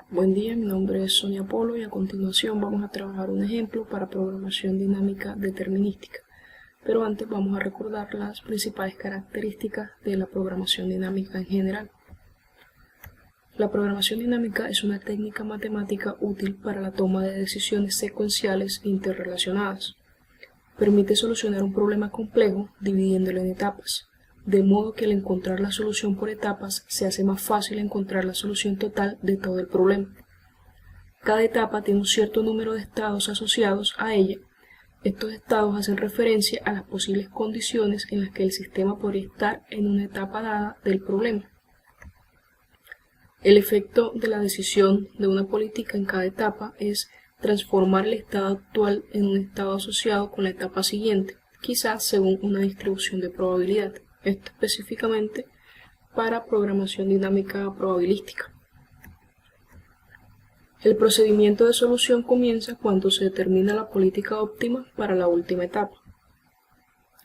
Buen día, mi nombre es Sonia Polo y a continuación vamos a trabajar un ejemplo para programación dinámica determinística. Pero antes vamos a recordar las principales características de la programación dinámica en general. La programación dinámica es una técnica matemática útil para la toma de decisiones secuenciales interrelacionadas. Permite solucionar un problema complejo dividiéndolo en etapas, de modo que al encontrar la solución por etapas se hace más fácil encontrar la solución total de todo el problema. Cada etapa tiene un cierto número de estados asociados a ella. Estos estados hacen referencia a las posibles condiciones en las que el sistema podría estar en una etapa dada del problema. El efecto de la decisión de una política en cada etapa es transformar el estado actual en un estado asociado con la etapa siguiente, quizás según una distribución de probabilidad. Esto específicamente para programación dinámica probabilística. El procedimiento de solución comienza cuando se determina la política óptima para la última etapa.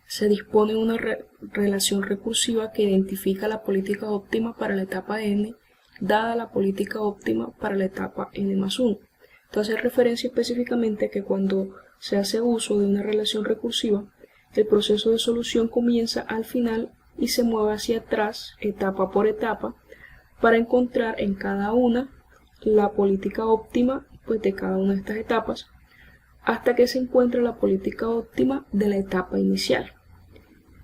Se dispone una relación recursiva que identifica la política óptima para la etapa n, dada la política óptima para la etapa n+1. Entonces, hace referencia específicamente a que cuando se hace uso de una relación recursiva, el proceso de solución comienza al final y se mueve hacia atrás, etapa por etapa, para encontrar en cada una la política óptima de cada una de estas etapas, hasta que se encuentra la política óptima de la etapa inicial.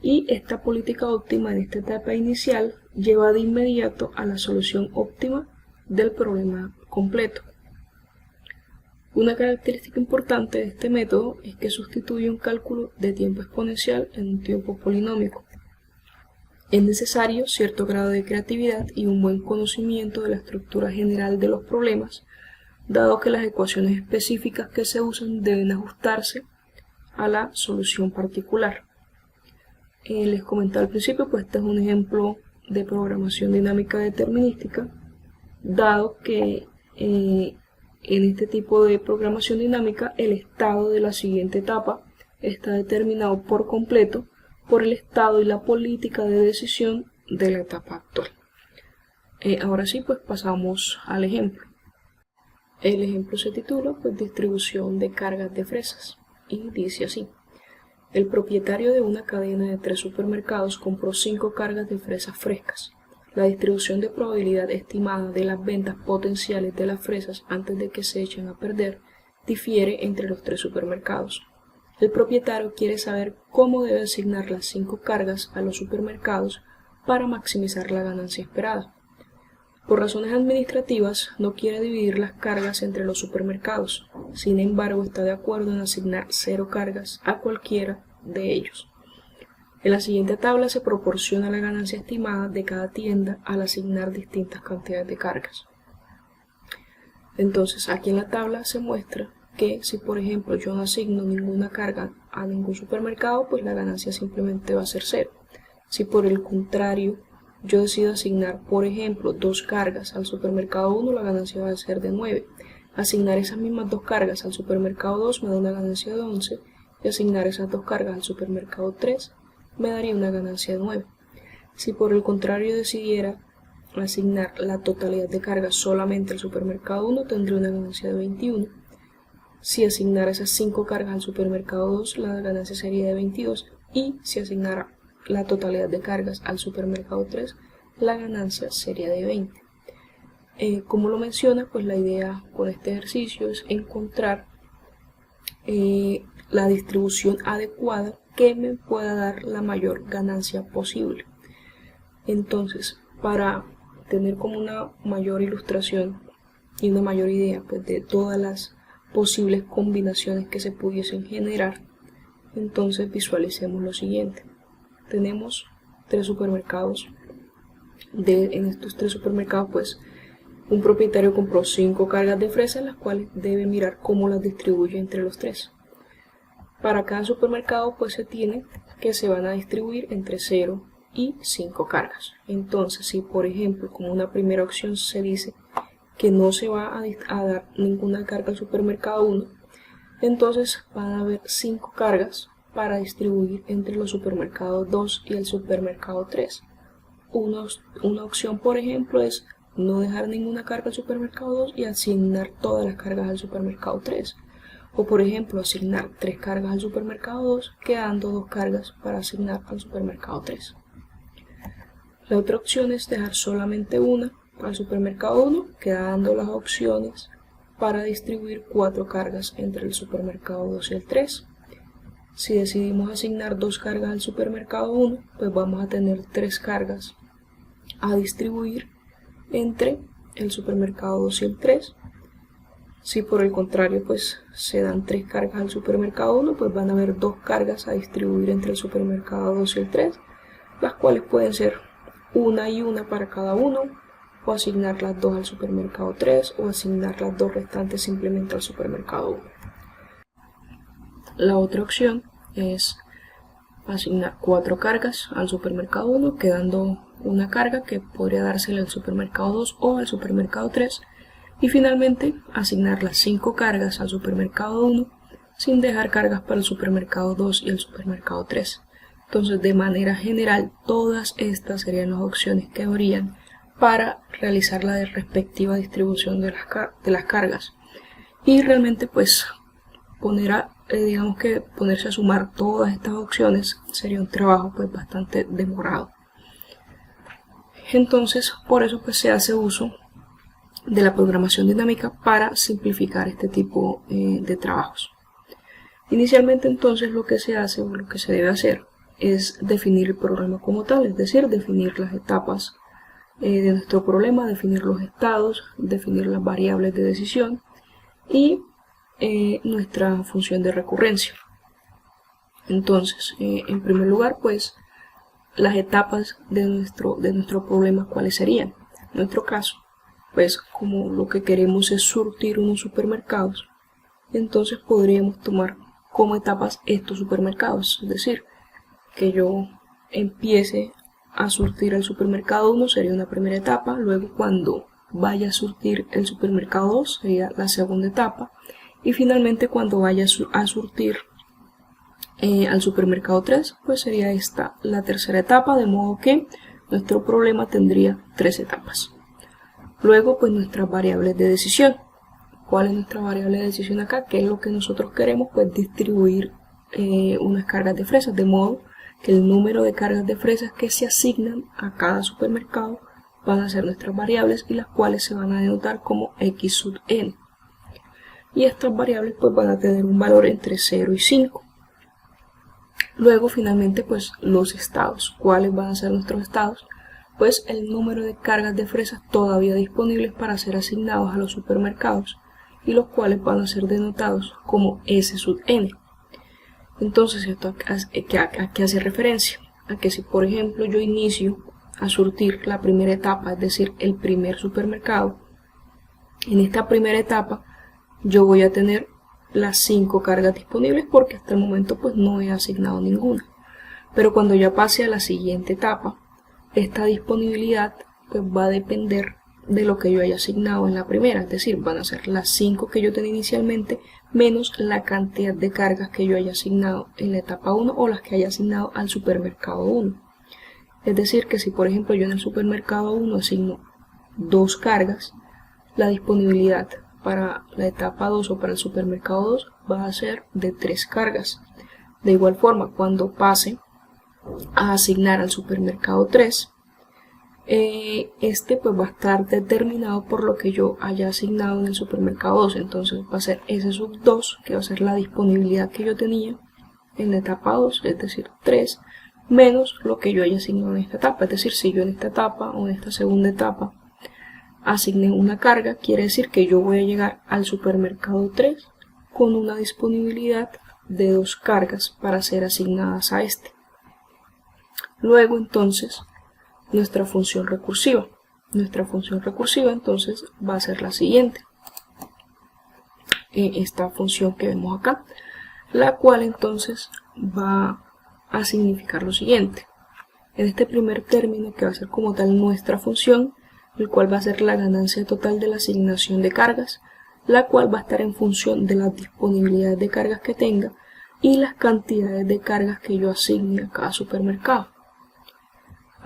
Y esta política óptima en esta etapa inicial lleva de inmediato a la solución óptima del problema completo. Una característica importante de este método es que sustituye un cálculo de tiempo exponencial en un tiempo polinómico. Es necesario cierto grado de creatividad y un buen conocimiento de la estructura general de los problemas, dado que las ecuaciones específicas que se usan deben ajustarse a la solución particular. Les comentaba al principio, pues este es un ejemplo de programación dinámica determinística, dado que en este tipo de programación dinámica el estado de la siguiente etapa está determinado por completo por el estado y la política de decisión de la etapa actual. Ahora sí, pues pasamos al ejemplo. El ejemplo se titula distribución de cargas de fresas y dice así: el propietario de una cadena de 3 supermercados compró 5 cargas de fresas frescas. La distribución de probabilidad estimada de las ventas potenciales de las fresas antes de que se echen a perder difiere entre los 3 supermercados. El propietario quiere saber cómo debe asignar las 5 cargas a los supermercados para maximizar la ganancia esperada. Por razones administrativas, no quiere dividir las cargas entre los supermercados. Sin embargo, está de acuerdo en asignar 0 cargas a cualquiera de ellos. En la siguiente tabla se proporciona la ganancia estimada de cada tienda al asignar distintas cantidades de cargas. Entonces, aquí en la tabla se muestra que si por ejemplo yo no asigno ninguna carga a ningún supermercado, pues la ganancia simplemente va a ser 0. Si por el contrario yo decido asignar por ejemplo 2 cargas al supermercado 1, la ganancia va a ser de 9. Asignar esas mismas 2 cargas al supermercado 2 me da una ganancia de 11 y asignar esas 2 cargas al supermercado 3 me daría una ganancia de 9. Si por el contrario decidiera asignar la totalidad de cargas solamente al supermercado 1, tendría una ganancia de 21. Si asignara esas 5 cargas al supermercado 2, la ganancia sería de 22. Y si asignara la totalidad de cargas al supermercado 3, la ganancia sería de 20. Como lo menciona, pues la idea con este ejercicio es encontrar la distribución adecuada que me pueda dar la mayor ganancia posible. Entonces, para tener como una mayor ilustración y una mayor idea pues, de todas las posibles combinaciones que se pudiesen generar, entonces visualicemos lo siguiente. Tenemos 3 supermercados. En estos 3 supermercados, pues, un propietario compró 5 cargas de fresas, las cuales debe mirar cómo las distribuye entre los 3. Para cada supermercado, pues se tiene que se van a distribuir entre 0 y 5 cargas. Entonces, si por ejemplo, como una primera opción se dice que no se va a dar ninguna carga al supermercado 1, entonces van a haber 5 cargas para distribuir entre los supermercados 2 y el supermercado 3. Una opción, por ejemplo, es no dejar ninguna carga al supermercado 2 y asignar todas las cargas al supermercado 3. O por ejemplo, asignar 3 cargas al supermercado 2, quedando 2 cargas para asignar al supermercado 3. La otra opción es dejar solamente una al supermercado 1, quedando las opciones para distribuir 4 cargas entre el supermercado 2 y el 3. Si decidimos asignar 2 cargas al supermercado 1, pues vamos a tener 3 cargas a distribuir entre el supermercado 2 y el 3. Si por el contrario pues se dan 3 cargas al supermercado 1, pues van a haber 2 cargas a distribuir entre el supermercado 2 y el 3, las cuales pueden ser una y una para cada uno, o asignar las 2 al supermercado 3, o asignar las 2 restantes simplemente al supermercado 1. La otra opción es asignar 4 cargas al supermercado 1, quedando una carga que podría dársela al supermercado 2 o al supermercado 3, y finalmente asignar las 5 cargas al supermercado 1 sin dejar cargas para el supermercado 2 y el supermercado 3. Entonces, de manera general, todas estas serían las opciones que habrían para realizar la respectiva distribución de las cargas. Y realmente pues digamos que ponerse a sumar todas estas opciones sería un trabajo pues bastante demorado. Entonces, por eso pues se hace uso de la programación dinámica para simplificar este tipo de trabajos. Inicialmente entonces lo que se hace o lo que se debe hacer es definir el problema como tal, es decir, definir las etapas de nuestro problema, definir los estados, definir las variables de decisión y nuestra función de recurrencia. Entonces, en primer lugar, pues las etapas de nuestro problema, ¿cuáles serían? En nuestro caso, pues como lo que queremos es surtir unos supermercados, entonces podríamos tomar como etapas estos supermercados, es decir, que yo empiece a surtir el supermercado 1 sería una primera etapa, luego cuando vaya a surtir el supermercado 2 sería la segunda etapa, y finalmente cuando vaya a surtir al supermercado 3 pues sería esta la tercera etapa, de modo que nuestro problema tendría 3 etapas. Luego pues nuestras variables de decisión. ¿Cuál es nuestra variable de decisión acá? ¿Qué es lo que nosotros queremos? Pues distribuir unas cargas de fresas, de modo que el número de cargas de fresas que se asignan a cada supermercado van a ser nuestras variables y las cuales se van a denotar como x sub n. Y estas variables pues van a tener un valor entre 0 y 5. Luego finalmente pues los estados. ¿Cuáles van a ser nuestros estados? Pues el número de cargas de fresas todavía disponibles para ser asignados a los supermercados y los cuales van a ser denotados como S sub n. Entonces, ¿esto a qué hace referencia? A que si por ejemplo yo inicio a surtir la primera etapa, es decir, el primer supermercado, en esta primera etapa yo voy a tener las 5 cargas disponibles porque hasta el momento pues no he asignado ninguna. Pero cuando ya pase a la siguiente etapa, esta disponibilidad pues va a depender de lo que yo haya asignado en la primera, es decir, van a ser las 5 que yo tenía inicialmente menos la cantidad de cargas que yo haya asignado en la etapa 1 o las que haya asignado al supermercado 1. Es decir, que si por ejemplo yo en el supermercado 1 asigno 2 cargas, la disponibilidad para la etapa 2 o para el supermercado 2 va a ser de 3 cargas. De igual forma, cuando pase a asignar al supermercado 3, este pues va a estar determinado por lo que yo haya asignado en el supermercado 2, entonces va a ser S sub 2, que va a ser la disponibilidad que yo tenía en la etapa 2, es decir, 3, menos lo que yo haya asignado en esta etapa, es decir, si yo en esta etapa o en esta segunda etapa asigné una carga, quiere decir que yo voy a llegar al supermercado 3 con una disponibilidad de 2 cargas para ser asignadas a este. Luego entonces nuestra función recursiva. Nuestra función recursiva entonces va a ser la siguiente. Esta función que vemos acá, la cual entonces va a significar lo siguiente. En este primer término, que va a ser como tal nuestra función, el cual va a ser la ganancia total de la asignación de cargas, la cual va a estar en función de las disponibilidades de cargas que tenga y las cantidades de cargas que yo asigne a cada supermercado.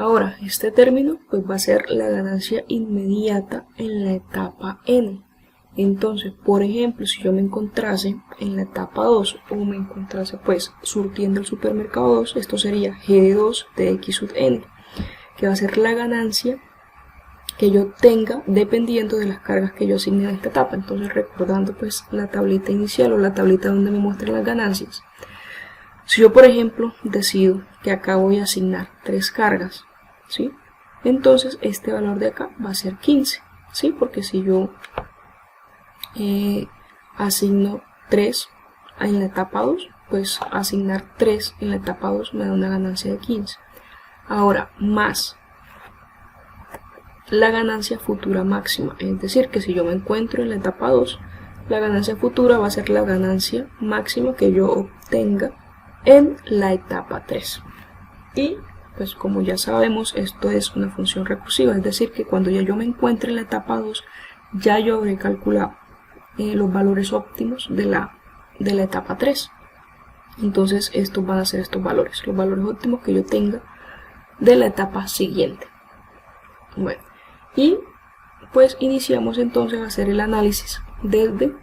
Ahora, este término pues va a ser la ganancia inmediata en la etapa n. Entonces, por ejemplo, si yo me encontrase en la etapa 2 o me encontrase pues surtiendo el supermercado 2, esto sería g de 2 de x sub n, que va a ser la ganancia que yo tenga dependiendo de las cargas que yo asigne en esta etapa. Entonces, recordando pues la tablita inicial o la tablita donde me muestran las ganancias, si yo por ejemplo decido que acá voy a asignar 3 cargas, ¿sí? Entonces este valor de acá va a ser 15, ¿sí? Porque si yo asigno 3 en la etapa 2, pues asignar 3 en la etapa 2 me da una ganancia de 15. Ahora, más la ganancia futura máxima, es decir, que si yo me encuentro en la etapa 2, la ganancia futura va a ser la ganancia máxima que yo obtenga en la etapa 3. Y pues como ya sabemos, esto es una función recursiva, es decir, que cuando ya yo me encuentre en la etapa 2, ya yo habré calculado los valores óptimos de la etapa 3. Entonces estos van a ser estos valores, los valores óptimos que yo tenga de la etapa siguiente. Bueno, y pues iniciamos entonces a hacer el análisis desde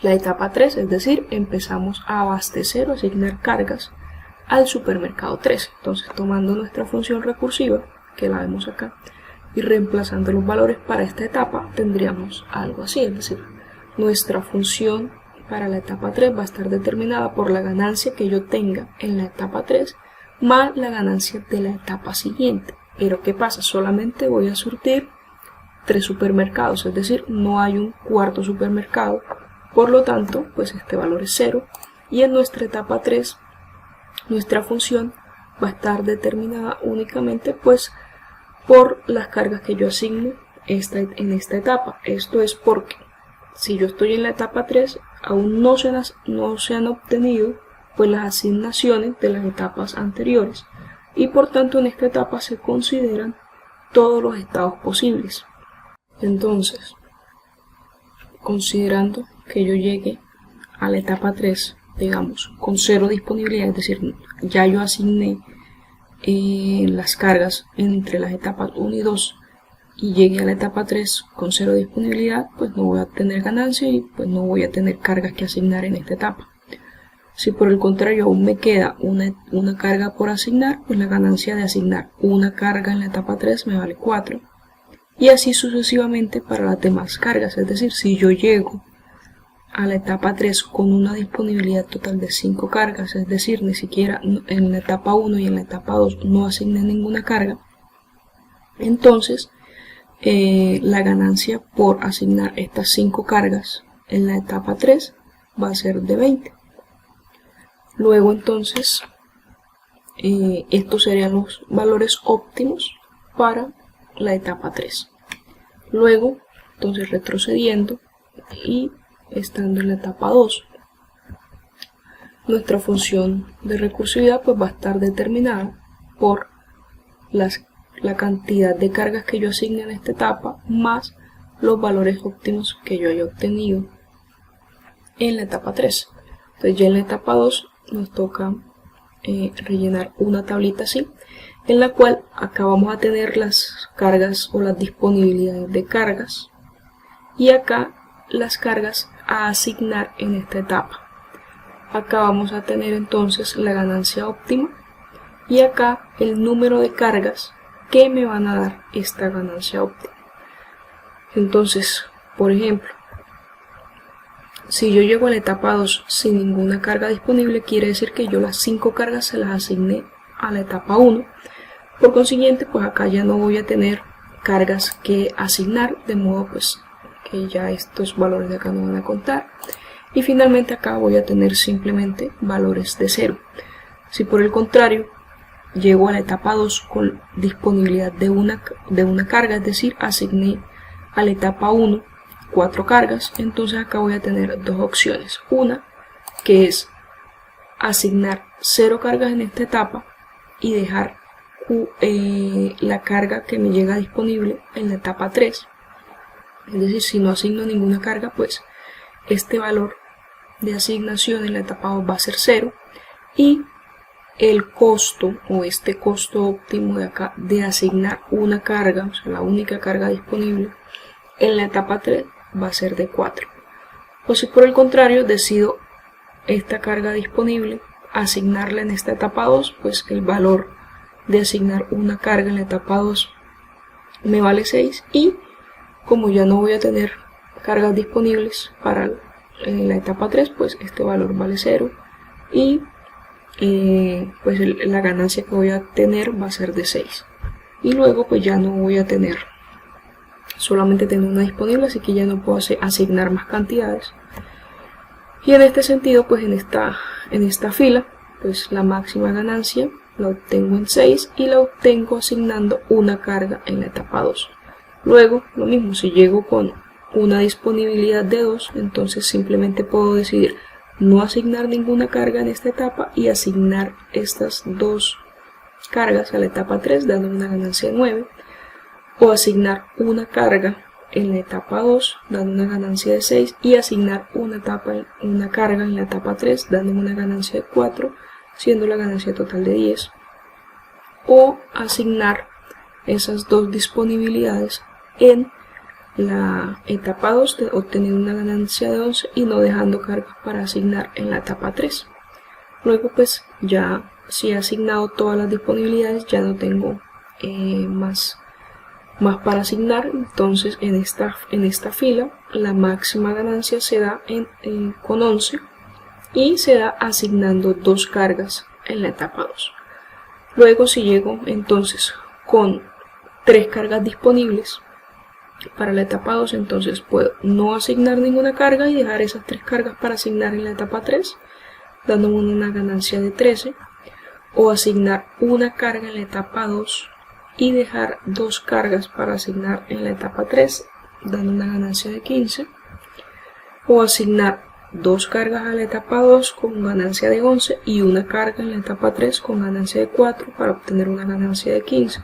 la etapa 3, es decir, empezamos a abastecer o asignar cargas al supermercado 3. Entonces, tomando nuestra función recursiva, que la vemos acá, y reemplazando los valores para esta etapa, tendríamos algo así, es decir, nuestra función para la etapa 3 va a estar determinada por la ganancia que yo tenga en la etapa 3 más la ganancia de la etapa siguiente. Pero ¿qué pasa? Solamente voy a surtir 3 supermercados, es decir, no hay un cuarto supermercado. Por lo tanto, pues este valor es 0, y en nuestra etapa 3, nuestra función va a estar determinada únicamente pues por las cargas que yo asigno en esta etapa. Esto es porque si yo estoy en la etapa 3, aún no se han obtenido pues las asignaciones de las etapas anteriores, y por tanto en esta etapa se consideran todos los estados posibles. Entonces, considerando que yo llegue a la etapa 3, digamos, con 0 disponibilidad, es decir, ya yo asigné las cargas entre las etapas 1 y 2 y llegué a la etapa 3 con 0 disponibilidad, pues no voy a tener ganancia y pues no voy a tener cargas que asignar en esta etapa. Si por el contrario aún me queda una carga por asignar, pues la ganancia de asignar una carga en la etapa 3 me vale 4. Y así sucesivamente para las demás cargas, es decir, si yo llego a la etapa 3 con una disponibilidad total de 5 cargas, es decir, ni siquiera en la etapa 1 y en la etapa 2 no asigné ninguna carga, entonces la ganancia por asignar estas 5 cargas en la etapa 3 va a ser de 20. Luego entonces estos serían los valores óptimos para la etapa 3. Luego entonces retrocediendo y estando en la etapa 2, nuestra función de recursividad pues va a estar determinada por la cantidad de cargas que yo asigne en esta etapa más los valores óptimos que yo haya obtenido en la etapa 3. Entonces ya en la etapa 2 nos toca rellenar una tablita así, en la cual acá vamos a tener las cargas o las disponibilidades de cargas y acá las cargas a asignar en esta etapa. Acá vamos a tener entonces la ganancia óptima y acá el número de cargas que me van a dar esta ganancia óptima. Entonces, por ejemplo, si yo llego a la etapa 2 sin ninguna carga disponible, quiere decir que yo las 5 cargas se las asigné a la etapa 1. Por consiguiente, pues acá ya no voy a tener cargas que asignar, de modo pues que ya estos valores de acá no van a contar. Y finalmente acá voy a tener simplemente valores de 0. Si por el contrario llego a la etapa 2 con disponibilidad de una carga, es decir, asigné a la etapa 1 4 cargas, entonces acá voy a tener dos opciones. Una que es asignar 0 cargas en esta etapa y dejar la carga que me llega disponible en la etapa 3. Es decir, si no asigno ninguna carga, pues este valor de asignación en la etapa 2 va a ser 0. Y el costo o este costo óptimo de acá de asignar una carga, o sea, la única carga disponible en la etapa 3 va a ser de 4. O si por el contrario decido esta carga disponible asignarla en esta etapa 2, pues el valor de asignar una carga en la etapa 2 me vale 6, y como ya no voy a tener cargas disponibles para la etapa 3, pues este valor vale 0, y pues la ganancia que voy a tener va a ser de 6. Y luego pues ya no voy a tener, solamente tengo una disponible, así que ya no puedo asignar más cantidades. Y en este sentido, pues en esta fila, pues la máxima ganancia la obtengo en 6 y la obtengo asignando una carga en la etapa 2. Luego, lo mismo, si llego con una disponibilidad de 2, entonces simplemente puedo decidir no asignar ninguna carga en esta etapa y asignar estas dos cargas a la etapa 3, dando una ganancia de 9, o asignar una carga en la etapa 2, dando una ganancia de 6, y asignar una carga en la etapa 3, dando una ganancia de 4, siendo la ganancia total de 10, o asignar esas dos disponibilidades en la etapa 2, obteniendo una ganancia de 11 y no dejando cargas para asignar en la etapa 3. Luego pues ya si he asignado todas las disponibilidades ya no tengo más para asignar. Entonces en esta fila la máxima ganancia se da con 11 y se da asignando dos cargas en la etapa 2. Luego si llego entonces con 3 cargas disponibles para la etapa 2, entonces puedo no asignar ninguna carga y dejar esas 3 cargas para asignar en la etapa 3, dándome una ganancia de 13, o asignar una carga en la etapa 2 y dejar 2 cargas para asignar en la etapa 3, dando una ganancia de 15, o asignar 2 cargas a la etapa 2 con ganancia de 11 y una carga en la etapa 3 con ganancia de 4 para obtener una ganancia de 15,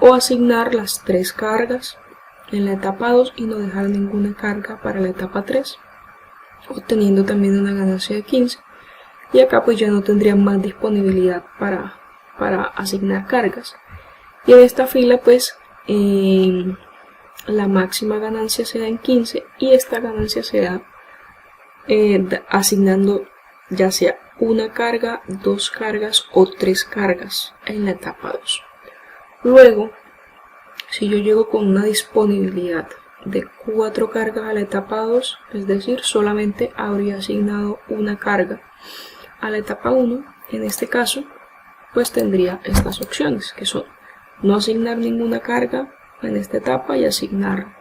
o asignar las 3 cargas en la etapa 2 y no dejar ninguna carga para la etapa 3, obteniendo también una ganancia de 15, y acá pues ya no tendría más disponibilidad para asignar cargas. Y en esta fila pues la máxima ganancia se da en 15 y esta ganancia se da asignando ya sea una carga, 2 cargas o 3 cargas en la etapa 2. Luego, si yo llego con una disponibilidad de 4 cargas a la etapa 2, es decir, solamente habría asignado una carga a la etapa 1, en este caso, pues tendría estas opciones, que son no asignar ninguna carga en esta etapa y asignar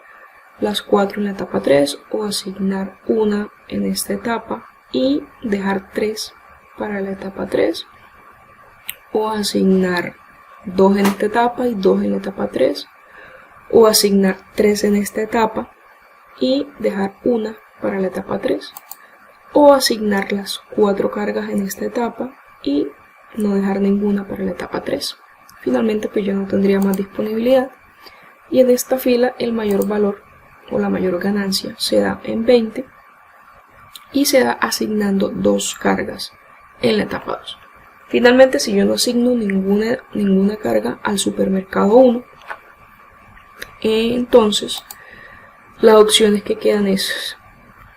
las 4 en la etapa 3, o asignar una en esta etapa y dejar 3 para la etapa 3, o asignar 2 en esta etapa y 2 en la etapa 3, o asignar 3 en esta etapa y dejar una para la etapa 3, o asignar las 4 cargas en esta etapa y no dejar ninguna para la etapa 3. Finalmente pues ya no tendría más disponibilidad, y en esta fila el mayor valor o la mayor ganancia se da en 20 y se da asignando 2 cargas en la etapa 2. Finalmente, si yo no asigno ninguna carga al supermercado 1, entonces las opciones que quedan es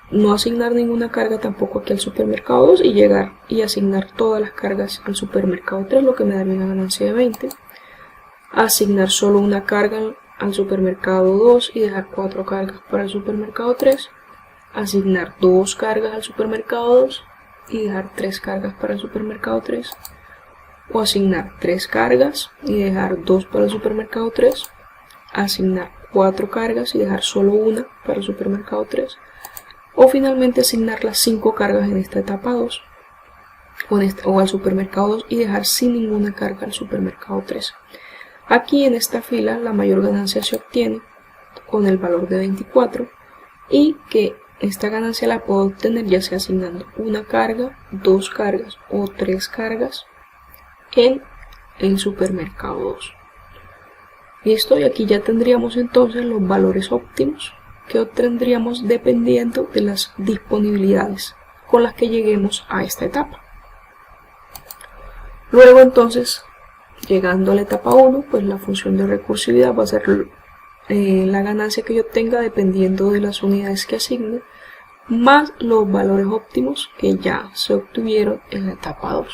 no asignar ninguna carga tampoco aquí al supermercado 2 y llegar y asignar todas las cargas al supermercado 3, lo que me daría una ganancia de 20. Asignar solo una carga al supermercado 2 y dejar 4 cargas para el supermercado 3. Asignar 2 cargas al supermercado 2 y dejar 3 cargas para el supermercado 3. O asignar 3 cargas y dejar 2 para el supermercado 3. Asignar 4 cargas y dejar solo una para el supermercado 3. O finalmente asignar las 5 cargas en esta etapa 2 o al supermercado 2 y dejar sin ninguna carga al supermercado 3. Aquí en esta fila la mayor ganancia se obtiene con el valor de 24, y que esta ganancia la puedo obtener ya sea asignando una carga, 2 cargas o 3 cargas en el supermercado 2. Listo, y aquí ya tendríamos entonces los valores óptimos que obtendríamos dependiendo de las disponibilidades con las que lleguemos a esta etapa. Luego entonces, llegando a la etapa 1, pues la función de recursividad va a ser la ganancia que yo obtenga dependiendo de las unidades que asigne, más los valores óptimos que ya se obtuvieron en la etapa 2.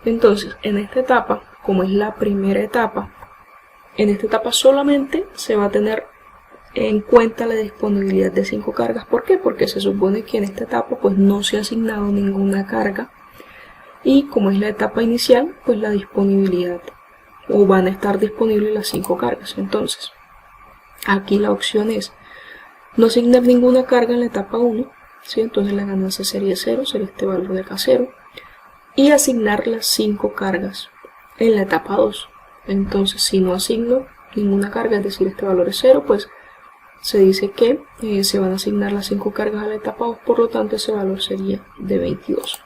Entonces, en esta etapa, como es la primera etapa, en esta etapa solamente se va a tener en cuenta la disponibilidad de 5 cargas. ¿Por qué? Porque se supone que en esta etapa pues no se ha asignado ninguna carga, y como es la etapa inicial, pues la disponibilidad, o van a estar disponibles las 5 cargas. Entonces, aquí la opción es no asignar ninguna carga en la etapa 1, ¿sí? Entonces la ganancia sería 0, sería este valor de K0, y asignar las 5 cargas en la etapa 2. Entonces, si no asigno ninguna carga, es decir, este valor es 0, pues se dice que se van a asignar las 5 cargas a la etapa 2, por lo tanto ese valor sería de 22.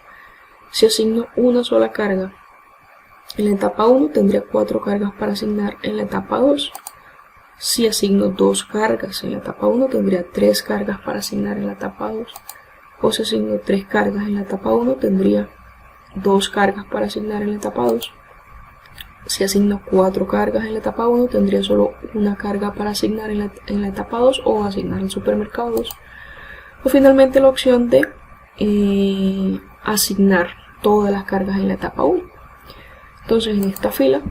Si asigno una sola carga en la etapa 1, tendría 4 cargas para asignar en la etapa 2. Si asigno 2 cargas en la etapa 1, tendría 3 cargas para asignar en la etapa 2. O si asigno 3 cargas en la etapa 1, tendría 2 cargas para asignar en la etapa 2. Si asigno 4 cargas en la etapa 1, tendría solo una carga para asignar en la etapa 2 o asignar al supermercado 2. O finalmente la opción de asignar todas las cargas en la etapa 1. Entonces en esta fila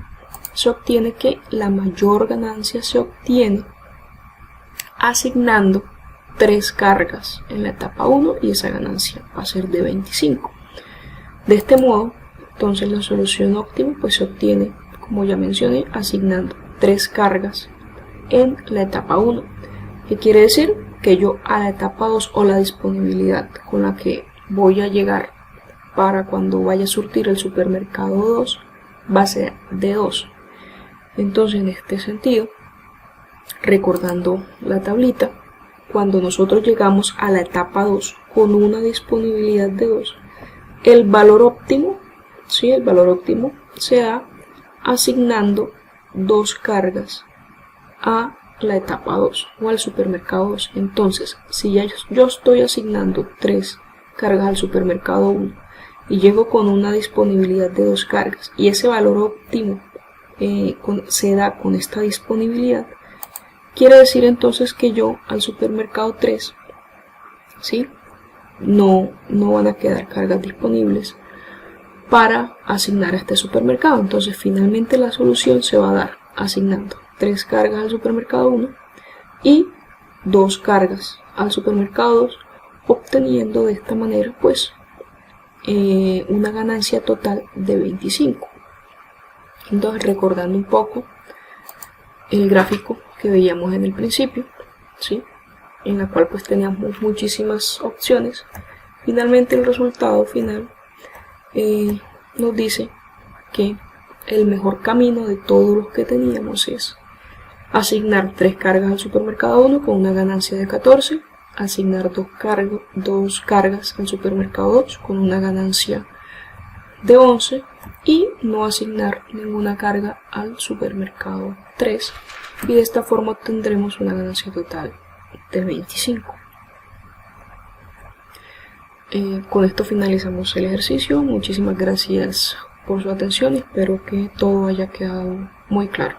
se obtiene que la mayor ganancia se obtiene asignando 3 cargas en la etapa 1 y esa ganancia va a ser de 25. De este modo, entonces la solución óptima pues se obtiene, como ya mencioné, asignando 3 cargas en la etapa 1. ¿Qué quiere decir? Que yo a la etapa 2, o la disponibilidad con la que voy a llegar para cuando vaya a surtir el supermercado 2, va a ser de 2. Entonces, en este sentido, recordando la tablita, cuando nosotros llegamos a la etapa 2 con una disponibilidad de 2, el valor óptimo, ¿sí? El valor óptimo se da asignando 2 cargas a la etapa 2 o al supermercado 2. Entonces, si ya yo estoy asignando 3 cargas al supermercado 1 y llego con una disponibilidad de 2 cargas y ese valor óptimo se da con esta disponibilidad, quiere decir entonces que yo al supermercado 3, ¿sí?, no van a quedar cargas disponibles para asignar a este supermercado. Entonces finalmente la solución se va a dar asignando 3 cargas al supermercado 1 y 2 cargas al supermercado 2, obteniendo de esta manera pues una ganancia total de 25. Entonces, recordando un poco el gráfico que veíamos en el principio, ¿sí?, en la cual pues teníamos muchísimas opciones, finalmente el resultado final nos dice que el mejor camino de todos los que teníamos es asignar 3 cargas al supermercado 1 con una ganancia de 14, asignar 2 cargas al supermercado 2 con una ganancia de 11 y no asignar ninguna carga al supermercado 3, y de esta forma obtendremos una ganancia total de 25. Con esto finalizamos el ejercicio. Muchísimas gracias por su atención y espero que todo haya quedado muy claro.